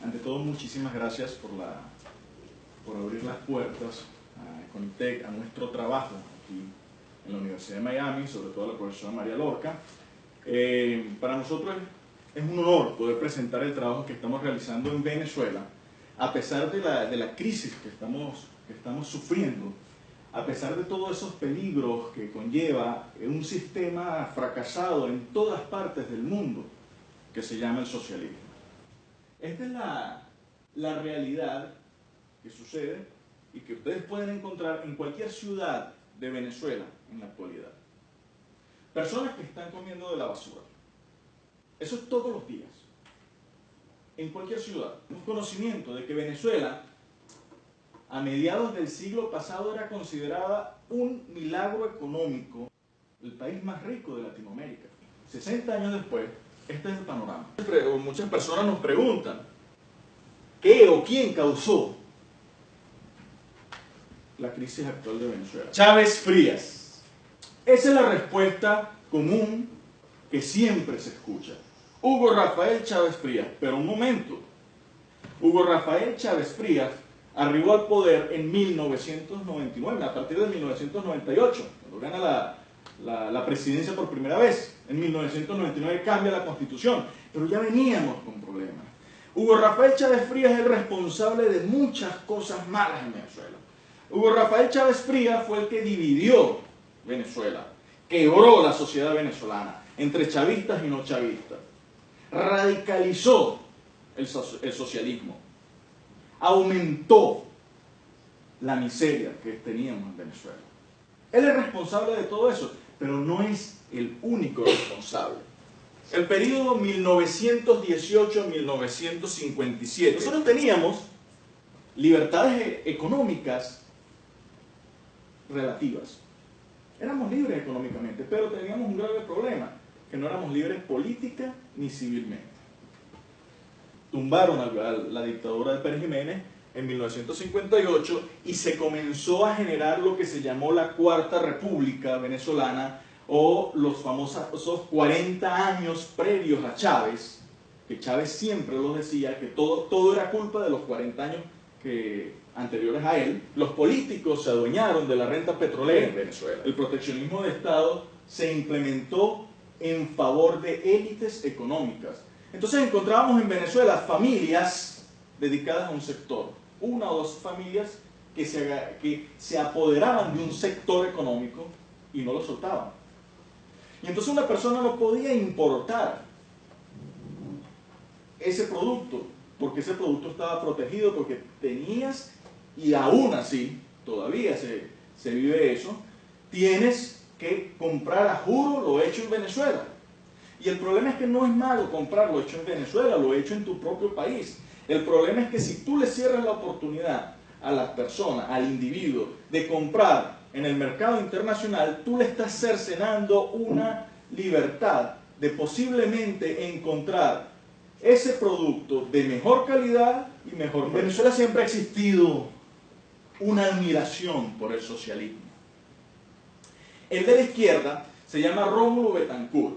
Ante todo, muchísimas gracias por abrir las puertas a Conitec, a nuestro trabajo aquí en la Universidad de Miami, sobre todo a la profesora María Lorca. Para nosotros es un honor poder presentar el trabajo que estamos realizando en Venezuela, a pesar de la crisis que estamos sufriendo, a pesar de todos esos peligros que conlleva un sistema fracasado en todas partes del mundo que se llama el socialismo. Esta es la realidad que sucede y que ustedes pueden encontrar en cualquier ciudad de Venezuela en la actualidad. Personas que están comiendo de la basura. Eso es todos los días. En cualquier ciudad. Un conocimiento de que Venezuela, a mediados del siglo pasado, era considerada un milagro económico, el país más rico de Latinoamérica. 60 años después, este es el panorama. Muchas personas nos preguntan, ¿qué o quién causó la crisis actual de Venezuela? Chávez Frías. Esa es la respuesta común que siempre se escucha. Hugo Rafael Chávez Frías. Pero un momento. Hugo Rafael Chávez Frías arribó al poder en 1999, a partir de 1998, cuando gana la presidencia por primera vez. En 1999 cambia la Constitución, pero ya veníamos con problemas. Hugo Rafael Chávez Frías es el responsable de muchas cosas malas en Venezuela. Hugo Rafael Chávez Frías fue el que dividió Venezuela, quebró la sociedad venezolana entre chavistas y no chavistas, radicalizó el socialismo, aumentó la miseria que teníamos en Venezuela. Él es responsable de todo eso, pero no es el único responsable. El periodo 1918-1957, nosotros teníamos libertades económicas relativas. Éramos libres económicamente, pero teníamos un grave problema, que no éramos libres política ni civilmente. Tumbaron a la dictadura de Pérez Jiménez en 1958 y se comenzó a generar lo que se llamó la Cuarta República Venezolana, o los famosos 40 años previos a Chávez, que Chávez siempre lo decía, que todo era culpa de los 40 años anteriores a él. Los políticos se adueñaron de la renta petrolera en Venezuela. El proteccionismo de Estado se implementó en favor de élites económicas. Entonces encontrábamos en Venezuela familias dedicadas a un sector, una o dos familias que se apoderaban de un sector económico y no lo soltaban. Y entonces una persona no podía importar ese producto, porque ese producto estaba protegido, porque tenías, y aún así, todavía se vive eso, tienes que comprar a juro lo hecho en Venezuela. Y el problema es que no es malo comprar lo hecho en Venezuela, lo hecho en tu propio país. El problema es que si tú le cierras la oportunidad a las personas, al individuo, de comprar en el mercado internacional, tú le estás cercenando una libertad de posiblemente encontrar ese producto de mejor calidad y mejor precio. En Venezuela siempre ha existido una admiración por el socialismo. El de la izquierda se llama Rómulo Betancourt.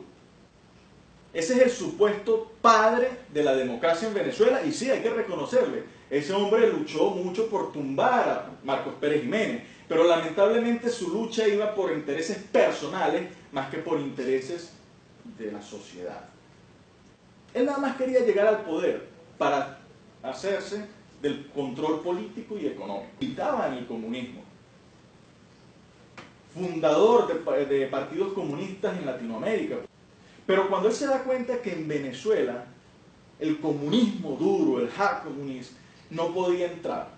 Ese es el supuesto padre de la democracia en Venezuela, y sí, hay que reconocerle. Ese hombre luchó mucho por tumbar a Marcos Pérez Jiménez, pero lamentablemente su lucha iba por intereses personales más que por intereses de la sociedad. Él nada más quería llegar al poder para hacerse del control político y económico. Militaba en el comunismo. Fundador de partidos comunistas en Latinoamérica. Pero cuando él se da cuenta que en Venezuela el comunismo duro, el hard comunismo, no podía entrar,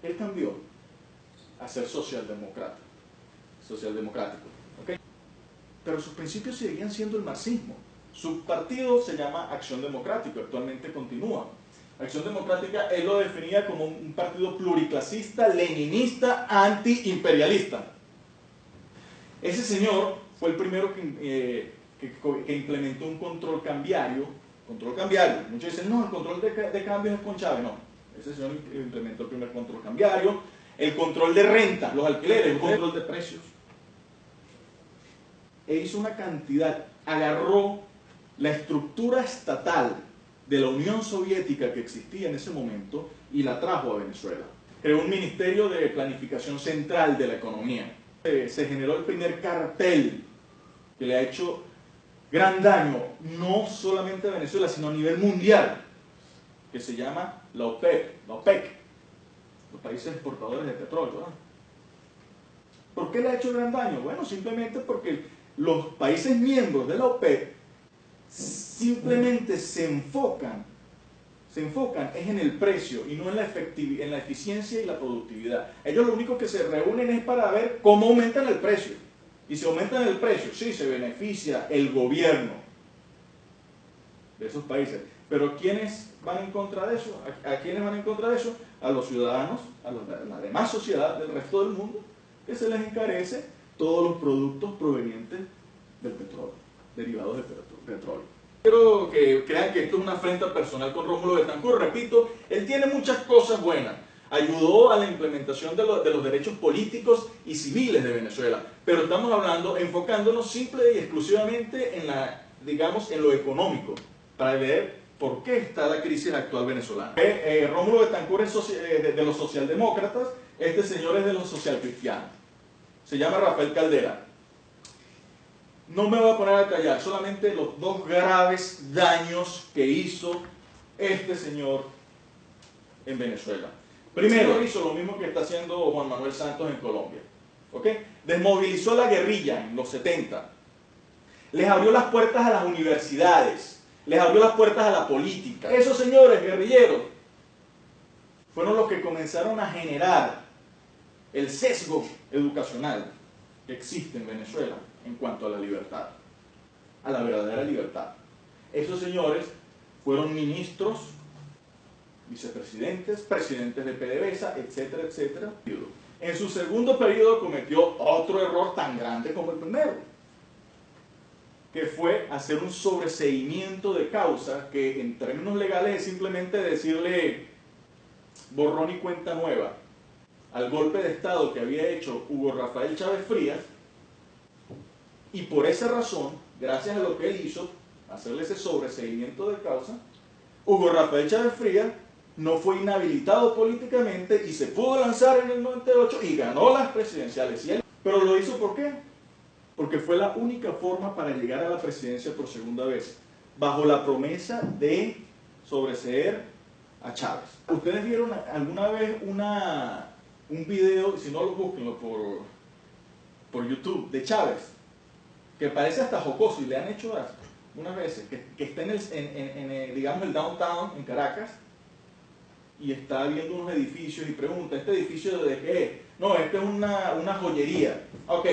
él cambió a ser socialdemócratico. ¿Okay? Pero sus principios seguían siendo el marxismo. Su partido se llama Acción Democrática, actualmente continúa. Acción Democrática él lo definía como un partido pluriclasista, leninista, antiimperialista. Ese señor fue el primero que implementó un control cambiario. Muchos dicen, no, el control de cambios es con Chávez. No, ese señor implementó el primer control cambiario, el control de renta, los alquileres, el control de precios. E hizo una cantidad, agarró la estructura estatal de la Unión Soviética que existía en ese momento y la trajo a Venezuela. Creó un Ministerio de Planificación Central de la Economía. Se generó el primer cartel que le ha hecho gran daño, no solamente a Venezuela, sino a nivel mundial, que se llama la OPEC, los países exportadores de petróleo, ¿verdad? ¿Por qué le ha hecho gran daño? Bueno, simplemente porque los países miembros de la OPEC simplemente se enfocan es en el precio y no en la eficiencia y la productividad. Ellos lo único que se reúnen es para ver cómo aumentan el precio. Y si aumentan el precio, sí, se beneficia el gobierno de esos países. Pero ¿quiénes van en contra de eso? ¿A quiénes van en contra de eso? A los ciudadanos, a la demás sociedad del resto del mundo, que se les encarece todos los productos provenientes del petróleo, derivados del petróleo. Quiero que crean que esto es una afrenta personal con Rómulo Betancourt. Repito, él tiene muchas cosas buenas. Ayudó a la implementación de los derechos políticos y civiles de Venezuela. Pero estamos hablando, enfocándonos simple y exclusivamente en lo económico, para ver por qué está la crisis actual venezolana. Rómulo Betancourt es de los socialdemócratas, este señor es de los socialcristianos. Se llama Rafael Caldera. No me voy a poner a detallar, solamente los dos graves daños que hizo este señor en Venezuela. Primero, hizo lo mismo que está haciendo Juan Manuel Santos en Colombia. ¿Okay? Desmovilizó a la guerrilla en los 70. Les abrió las puertas a las universidades. Les abrió las puertas a la política. Esos señores guerrilleros fueron los que comenzaron a generar el sesgo educacional que existe en Venezuela en cuanto a la libertad, a la verdadera libertad. Esos señores fueron ministros, vicepresidentes, presidentes de PDVSA, etcétera, etcétera. En su segundo periodo cometió otro error tan grande como el primero, que fue hacer un sobreseimiento de causa que en términos legales es simplemente decirle borrón y cuenta nueva al golpe de Estado que había hecho Hugo Rafael Chávez Frías. Y por esa razón, gracias a lo que él hizo, hacerle ese sobreseimiento de causa, Hugo Rafael Chávez Frías no fue inhabilitado políticamente y se pudo lanzar en el 98 y ganó las presidenciales. Pero lo hizo ¿por qué? Porque fue la única forma para llegar a la presidencia por segunda vez, bajo la promesa de sobreseer a Chávez. ¿Ustedes vieron alguna vez un video, si no lo busquen por YouTube, de Chávez? Que parece hasta jocoso y le han hecho unas veces, que está digamos, el downtown en Caracas y está viendo unos edificios y pregunta, ¿este edificio de qué es? No, este es una joyería. Ok,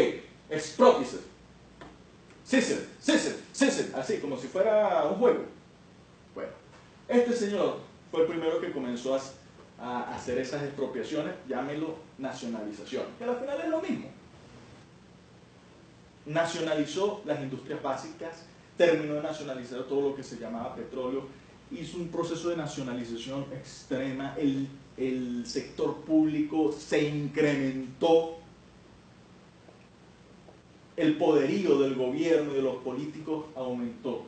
Expropice. César, así, como si fuera un juego. Bueno, este señor fue el primero que comenzó a hacer esas expropiaciones, llámelo nacionalización, que al final es lo mismo. Nacionalizó las industrias básicas, terminó de nacionalizar todo lo que se llamaba petróleo, hizo un proceso de nacionalización extrema, el sector público se incrementó, el poderío del gobierno y de los políticos aumentó.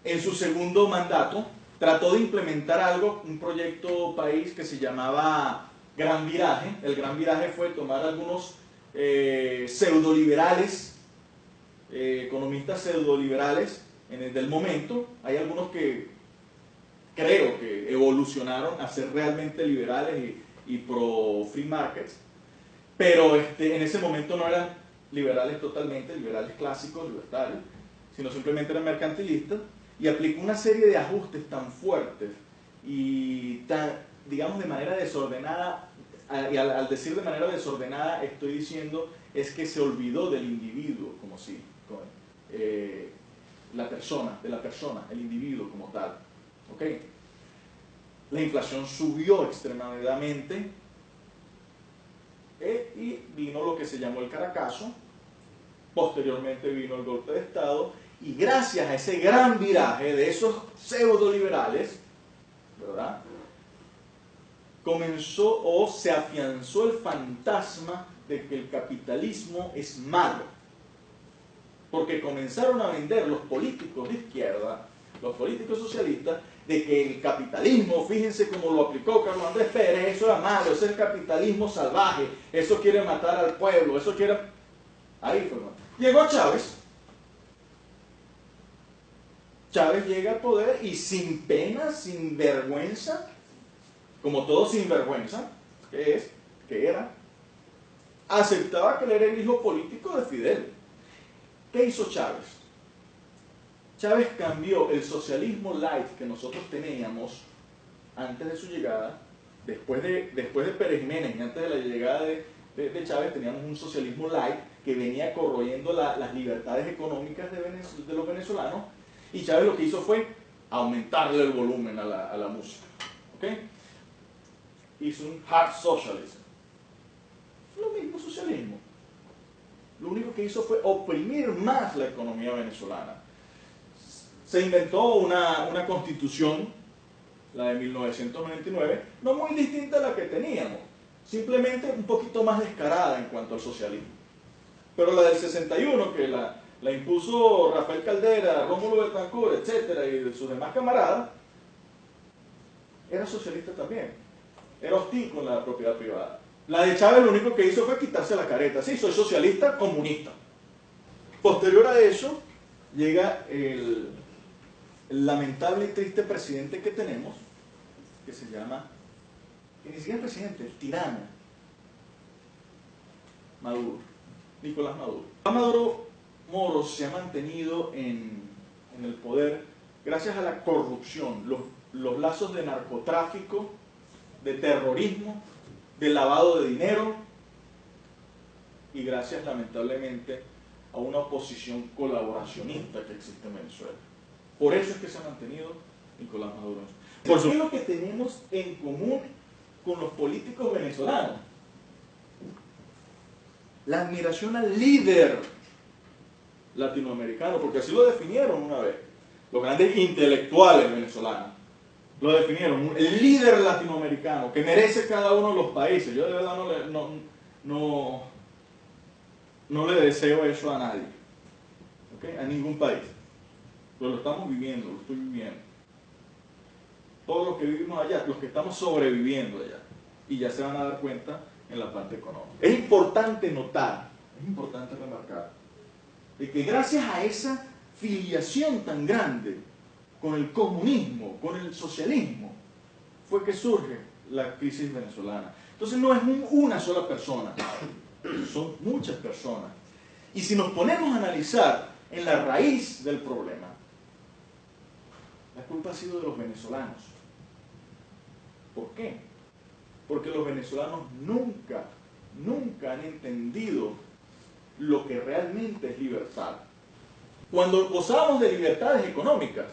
En su segundo mandato trató de implementar un proyecto país que se llamaba Gran Viraje. El Gran Viraje fue tomar algunos pseudoliberales, economistas pseudoliberales del momento. Hay algunos que creo que evolucionaron a ser realmente liberales y pro free markets, pero en ese momento no eran liberales totalmente, liberales clásicos, libertarios, sino simplemente eran mercantilistas, y aplicó una serie de ajustes tan fuertes y tan, digamos, de manera desordenada. Y al decir de manera desordenada estoy diciendo es que se olvidó del individuo como si, de la persona, el individuo como tal. ¿Okay? La inflación subió extremadamente y vino lo que se llamó el Caracazo, posteriormente vino el golpe de Estado, y gracias a ese gran viraje de esos pseudoliberales, ¿verdad?, comenzó o se afianzó el fantasma de que el capitalismo es malo, porque comenzaron a vender los políticos de izquierda los políticos socialistas, de que el capitalismo, fíjense cómo lo aplicó Carlos Andrés Pérez, eso era malo, ese es el capitalismo salvaje, eso quiere matar al pueblo, eso quiere... Ahí fue. Llegó Chávez. Chávez llega al poder y sin pena, sin vergüenza, como todo sin vergüenza, que era, aceptaba que él era el hijo político de Fidel. ¿Qué hizo Chávez? Chávez cambió el socialismo light que nosotros teníamos antes de su llegada, después de Pérez Jiménez y antes de la llegada de Chávez, teníamos un socialismo light que venía corroyendo las libertades económicas de los venezolanos, y Chávez lo que hizo fue aumentarle el volumen a la música. ¿Okay? Hizo un hard socialism. Lo mismo socialismo. Lo único que hizo fue oprimir más la economía venezolana. Se inventó una constitución, la de 1999, no muy distinta a la que teníamos, simplemente un poquito más descarada en cuanto al socialismo. Pero la del 61, que la impuso Rafael Caldera, Rómulo Betancourt, etcétera, y de sus demás camaradas, era socialista también. Era hostil con la propiedad privada. La de Chávez lo único que hizo fue quitarse la careta. Sí, soy socialista, comunista. Posterior a eso, llega el lamentable y triste presidente que tenemos, que se llama, que ni siquiera es presidente, el tirano, Maduro, Nicolás Maduro. Maduro Moros se ha mantenido en el poder gracias a la corrupción, los lazos de narcotráfico, de terrorismo, de lavado de dinero, y gracias lamentablemente a una oposición colaboracionista que existe en Venezuela. Por eso es que se ha mantenido Nicolás Maduro. Por eso es lo que tenemos en común con los políticos venezolanos. La admiración al líder latinoamericano, porque así lo definieron una vez los grandes intelectuales venezolanos. Lo definieron, el líder latinoamericano que merece cada uno de los países. Yo de verdad no le deseo eso a nadie, ¿okay? A ningún país. Pero lo estamos viviendo, lo estoy viviendo. Todos los que vivimos allá, los que estamos sobreviviendo allá, y ya se van a dar cuenta en la parte económica. Es importante notar, es importante remarcar, de que gracias a esa filiación tan grande con el comunismo, con el socialismo, fue que surge la crisis venezolana. Entonces no es una sola persona, son muchas personas. Y si nos ponemos a analizar en la raíz del problema, la culpa ha sido de los venezolanos. ¿Por qué? Porque los venezolanos nunca han entendido lo que realmente es libertad. Cuando gozábamos de libertades económicas,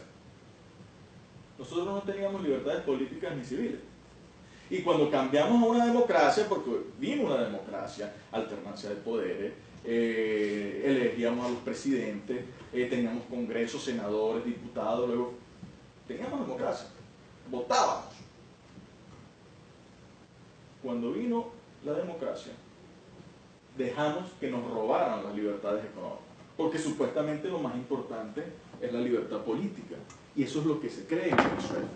nosotros no teníamos libertades políticas ni civiles. Y cuando cambiamos a una democracia, porque vino una democracia, alternancia de poderes, elegíamos a los presidentes, teníamos congresos, senadores, diputados, luego teníamos democracia, votábamos. Cuando vino la democracia, dejamos que nos robaran las libertades económicas, porque supuestamente lo más importante es la libertad política, y eso es lo que se cree en Venezuela,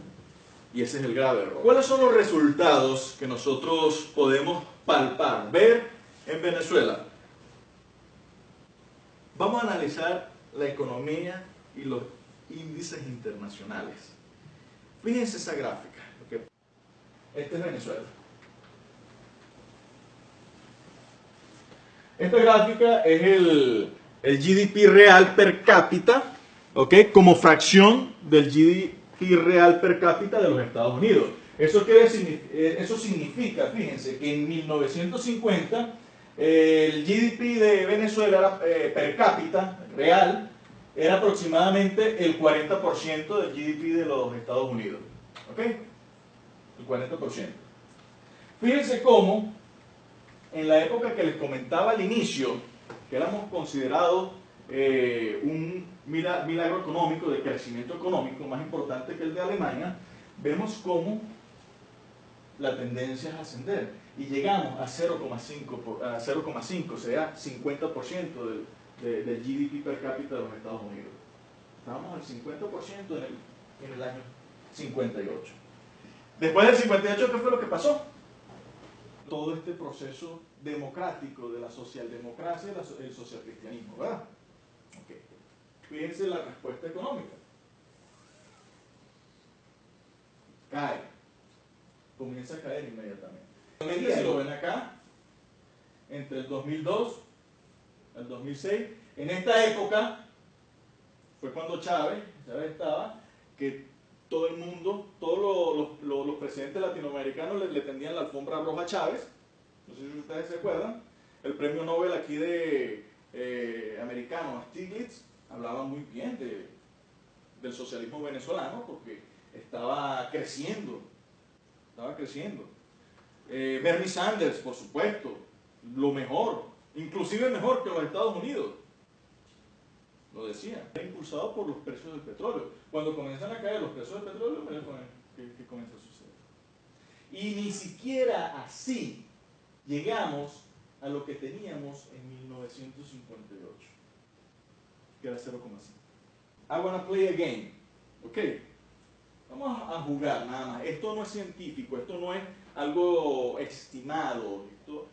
y ese es el grave error. ¿Cuáles son los resultados que nosotros podemos palpar, ver en Venezuela? Vamos a analizar la economía y los índices internacionales. Fíjense esa gráfica. Este es Venezuela. Esta gráfica es el GDP real per cápita, ¿okay? Como fracción del GDP real per cápita de los Estados Unidos. Eso significa, fíjense, que en 1950 el GDP de Venezuela per cápita real era aproximadamente el 40% del GDP de los Estados Unidos. ¿Ok? El 40%. Fíjense cómo en la época que les comentaba al inicio, que éramos considerados un milagro económico, de crecimiento económico más importante que el de Alemania, vemos cómo la tendencia es ascender y llegamos a 0,5, o sea, 50% del GDP per cápita de los Estados Unidos. Estábamos al 50% en el año 58. Después del 58, ¿qué fue lo que pasó? Todo este proceso democrático de la socialdemocracia y el socialcristianismo, ¿verdad? Okay. Fíjense la respuesta económica. Cae. Comienza a caer inmediatamente. Si lo ven acá, entre el 2002 al 2006, en esta época fue cuando Chávez estaba, que todo el mundo, todos los presidentes latinoamericanos le tendían la alfombra roja a Chávez. No sé si ustedes se acuerdan. El premio Nobel aquí de americano, Stiglitz, hablaba muy bien del socialismo venezolano porque estaba creciendo. Bernie Sanders, por supuesto, lo mejor, inclusive mejor que los Estados Unidos. Lo decía, impulsado por los precios del petróleo. Cuando comienzan a caer los precios del petróleo, ¿qué comienza a suceder? Y ni siquiera así llegamos a lo que teníamos en 1958, que era 0,5. I wanna play a game. Ok, vamos a jugar nada más. Esto no es científico, esto no es algo estimado, esto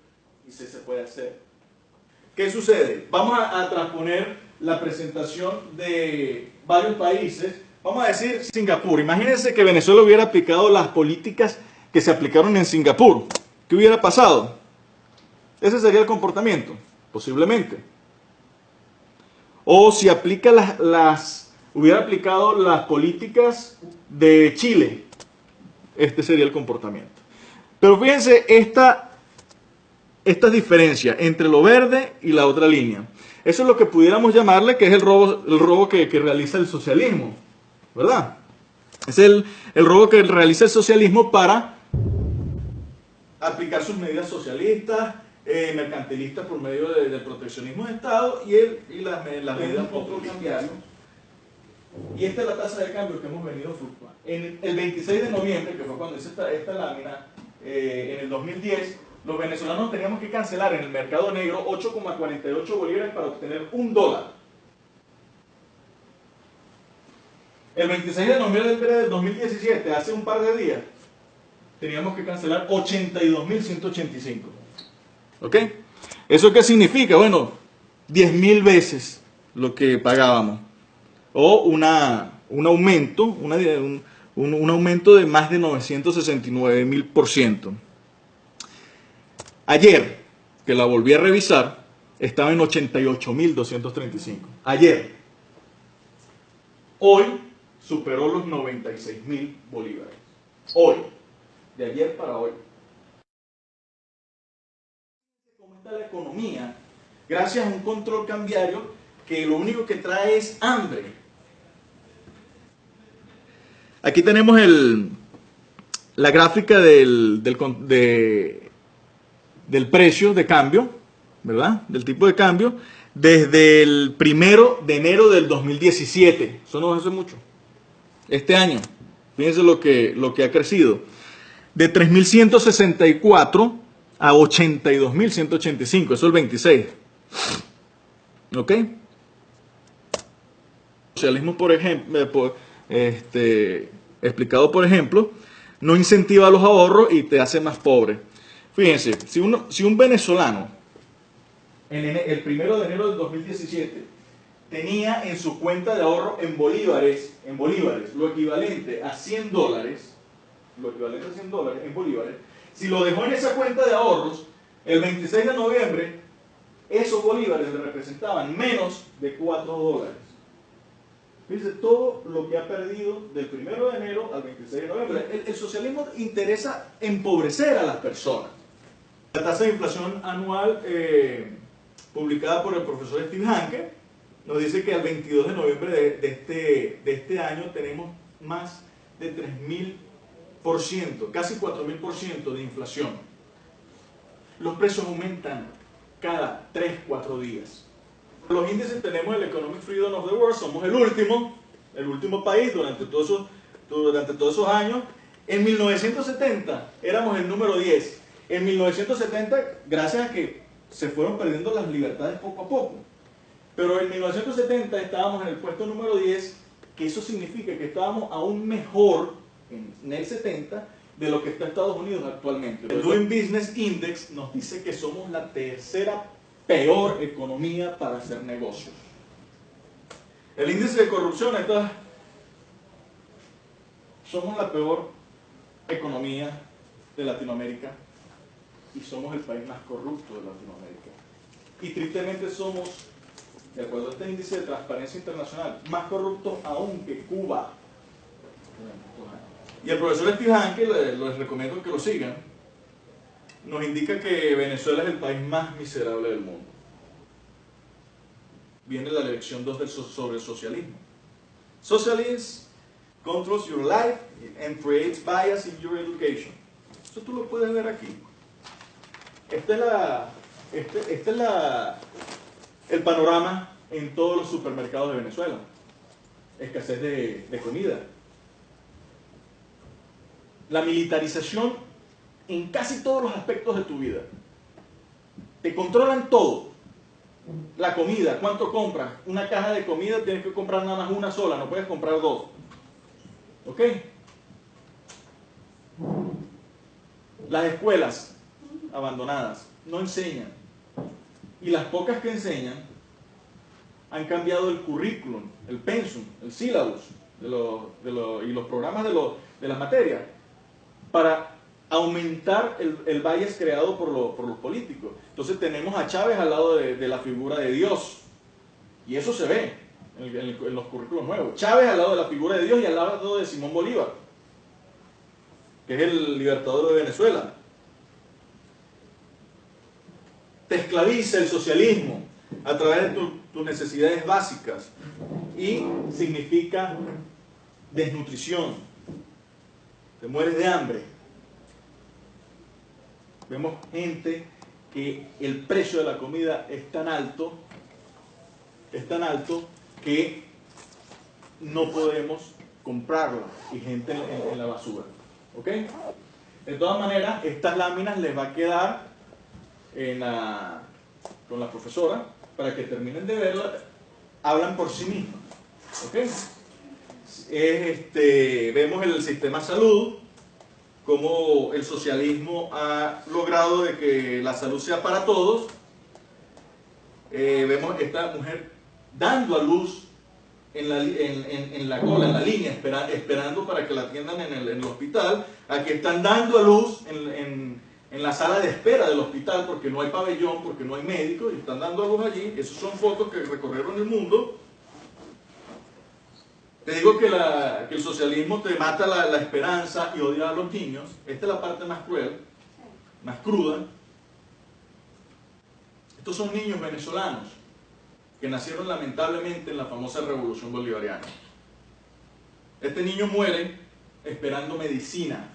se puede hacer. ¿Qué sucede? Vamos a transponer la presentación de varios países. Vamos a decir Singapur. Imagínense que Venezuela hubiera aplicado las políticas que se aplicaron en Singapur. ¿Qué hubiera pasado? Ese sería el comportamiento, posiblemente. O si aplica hubiera aplicado las políticas de Chile, este sería el comportamiento. Pero fíjense esta diferencia entre lo verde y la otra línea. Eso es lo que pudiéramos llamarle que es el robo que realiza el socialismo, ¿verdad? Es el robo que realiza el socialismo para aplicar sus medidas socialistas, mercantilistas por medio del proteccionismo de Estado y las medidas control cambiario. Y esta es la tasa de cambio que hemos venido fluctuando. En el 26 de noviembre, que fue cuando hice esta lámina, en el 2010, los venezolanos teníamos que cancelar en el mercado negro 8,48 bolívares para obtener $1. El 26 de noviembre del 2017, hace un par de días, teníamos que cancelar 82.185. ¿Ok? ¿Eso qué significa? Bueno, 10.000 veces lo que pagábamos. O un aumento de más de 969.000%. Ayer, que la volví a revisar, estaba en 88.235. Ayer. Hoy superó los 96.000 bolívares. Hoy. De ayer para hoy. ¿Cómo está la economía? Gracias a un control cambiario que lo único que trae es hambre. Aquí tenemos la gráfica del precio de cambio, ¿verdad? Del tipo de cambio, desde el 1 de enero del 2017. Eso no hace mucho. Este año. Fíjense lo que ha crecido. De 3.164 a 82.185. Eso es el 26. ¿Ok? Socialismo, por ejemplo, explicado por ejemplo, no incentiva los ahorros y te hace más pobre. Fíjense, si un venezolano el 1 de enero del 2017 tenía en su cuenta de ahorro en bolívares lo equivalente a $100, en bolívares, si lo dejó en esa cuenta de ahorros, el 26 de noviembre, esos bolívares le representaban menos de $4. Fíjense todo lo que ha perdido del 1 de enero al 26 de noviembre. El socialismo interesa empobrecer a las personas. La tasa de inflación anual publicada por el profesor Steve Hanke nos dice que al 22 de noviembre de este año tenemos más de 3.000%, casi 4.000% de inflación. Los precios aumentan cada 3-4 días. Los índices tenemos el Economic Freedom of the World, somos el último país durante todos esos años. En 1970 éramos el número 10. En 1970, gracias a que se fueron perdiendo las libertades poco a poco. Pero en 1970 estábamos en el puesto número 10 que eso significa que estábamos aún mejor en el 70 de lo que está Estados Unidos actualmente. El Doing Business Index nos dice que somos la tercera peor economía para hacer negocios. El índice de corrupción, somos la peor economía de Latinoamérica y somos el país más corrupto de Latinoamérica. Y tristemente somos, de acuerdo a este índice de transparencia internacional, más corruptos aún que Cuba. Y el profesor Steve Hanke, les recomiendo que lo sigan, nos indica que Venezuela es el país más miserable del mundo. Viene la lección 2 sobre el socialismo. Socialism controls your life and creates bias in your education. Eso tú lo puedes ver aquí. Este es el panorama en todos los supermercados de Venezuela. Escasez de comida. La militarización en casi todos los aspectos de tu vida. Te controlan todo. La comida, ¿cuánto compras? Una caja de comida tienes que comprar nada más una sola, no puedes comprar dos. ¿Ok? Las escuelas abandonadas no enseñan. Y las pocas que enseñan han cambiado el currículum, el pensum, el syllabus y los programas de las materias para aumentar el bias creado por los políticos. Entonces tenemos a Chávez al lado de la figura de Dios. Y eso se ve en los currículos nuevos. Chávez al lado de la figura de Dios y al lado de Simón Bolívar, que es el libertador de Venezuela. Te esclaviza el socialismo a través de tus necesidades básicas y significa desnutrición. Te mueres de hambre. Vemos gente que el precio de la comida es tan alto que no podemos comprarla y gente en la basura. ¿Ok? De todas maneras, estas láminas les va a quedar con la profesora para que terminen de verla. Hablan por sí mismas. ¿Ok? Vemos el sistema de salud, cómo el socialismo ha logrado de que la salud sea para todos. Vemos esta mujer dando a luz en la cola, en la línea, esperando para que la atiendan en el hospital. Aquí están dando a luz en la sala de espera del hospital porque no hay pabellón, porque no hay médicos, y están dando a luz allí. Esas son fotos que recorrieron el mundo. Te digo que el socialismo te mata la esperanza y odia a los niños. Esta es la parte más cruel, más cruda. Estos son niños venezolanos que nacieron lamentablemente en la famosa revolución bolivariana. Este niño muere esperando medicina,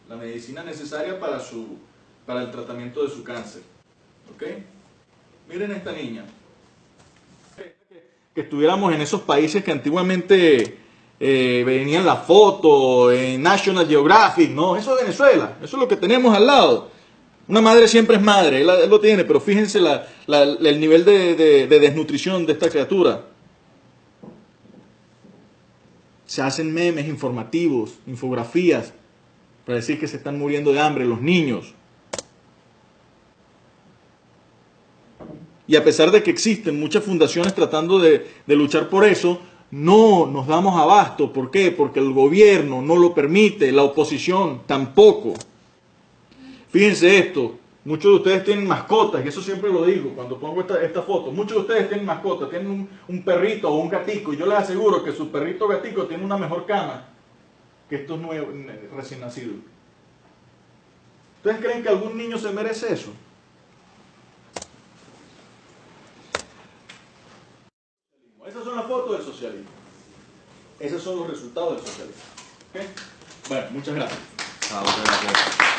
la medicina necesaria para el tratamiento de su cáncer. ¿Ok? Miren esta niña. Que estuviéramos en esos países que antiguamente venían la foto en National Geographic. No, eso es Venezuela, eso es lo que tenemos al lado. Una madre siempre es madre, él lo tiene, pero fíjense el nivel de desnutrición de esta criatura. Se hacen memes informativos, infografías, para decir que se están muriendo de hambre los niños. Y a pesar de que existen muchas fundaciones tratando de luchar por eso, no nos damos abasto. ¿Por qué? Porque el gobierno no lo permite, la oposición tampoco. Fíjense esto, muchos de ustedes tienen mascotas, y eso siempre lo digo cuando pongo esta foto. Muchos de ustedes tienen mascotas, tienen un perrito o un gatico, y yo les aseguro que su perrito o gatico tiene una mejor cama que estos nuevos, recién nacidos. ¿Ustedes creen que algún niño se merece eso? Esas son las fotos del socialismo. Esos son los resultados del socialismo. ¿Okay? Bueno, muchas gracias. Muchas gracias.